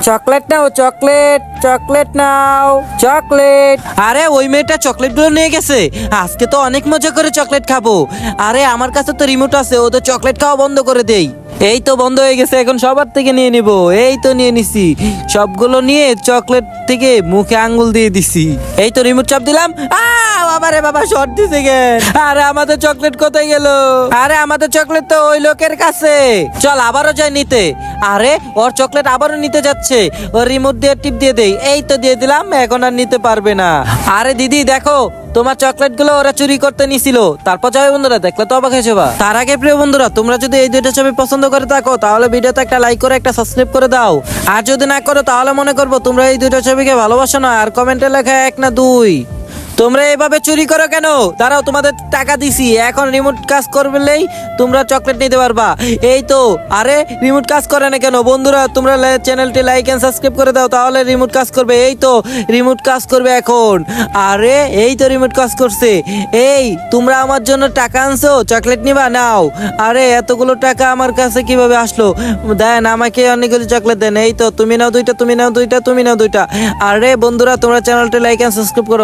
Chocolate নাও, chocolate, chocolate নাও, chocolate. আরে ওই মেয়েটা চকলেট গুলো নিয়ে গেছে। আজকে তো অনেক মজা করে চকলেট খাবো। আরে আমার কাছে তো রিমোট আছে, ও তো চকলেট খাওয়া বন্ধ করে দেই। এই তো বন্ধ হয়ে গেছে, এখন সবার থেকে নিয়ে নিব। এই তো নিয়ে নিছি, সবগুলো নিয়ে চকলেট থেকে মুখে আঙ্গুল দিয়ে দিছি। এই তো রিমোট চাপ দিলাম। বাবারে বাবা, শর্ট দিছে গে। আরে আমাদের চকলেট কোথায় গেল? আরে আমাদের চকলেট তো ওই লোকের কাছে। চল আবারও যাই নিতে। আরে ওর চকলেট আবারও নিতে যাচ্ছে। ওর রিমোট দিয়ে টিপ দিয়ে দেই। এই তো দিয়ে দিলাম, এখন আর নিতে পারবে না। আরে দিদি দেখো, তোমার চকলেট গুলো ওরা চুরি করতে নিছিল। তারপর যাবে বন্ধুরা, দেখলে তো অবাক হয়ে যাবা। তার আগে প্রিয় বন্ধুরা, তোমরা যদি এই দুইটা ছবি পছন্দ করে থাকো তাহলে ভিডিওতে একটা লাইক করে একটা সাবস্ক্রাইব করে দাও। আর যদি না করো তাহলে মনে করবো তোমরা এই দুইটা ছবিকে ভালোবাসো না। আর কমেন্টে লেখা 1 না 2। তোমরা এইভাবে চুরি করো কেন? দাঁড়াও, তোমাদের টাকা দিছি, এখন রিমোট কাজ করলেই তোমরা চকলেট নিতে পারবা। এই তো। আরে রিমোট কাজ করে না কেন? বন্ধুরা তোমরা চ্যানেলটি লাইক এন্ড সাবস্ক্রাইব করে দাও, তাহলে রিমোট কাজ করবে। এই তো রিমোট কাজ করবে এখন। আরে এই তো রিমোট কাজ করছে। এই তোমরা আমার জন্য টাকা আনছো, চকলেট নিবা? নাও। আরে এতগুলো টাকা আমার কাছে কিভাবে আসলো? দেন আমাকে অনেকগুলো চকলেট দেন। এই তো তুমি নাও 2টা, তুমি নাও 2টা, তুমি নাও 2টা। আরে বন্ধুরা তোমরা চ্যানেলটি লাইক এন্ড সাবস্ক্রাইব করো।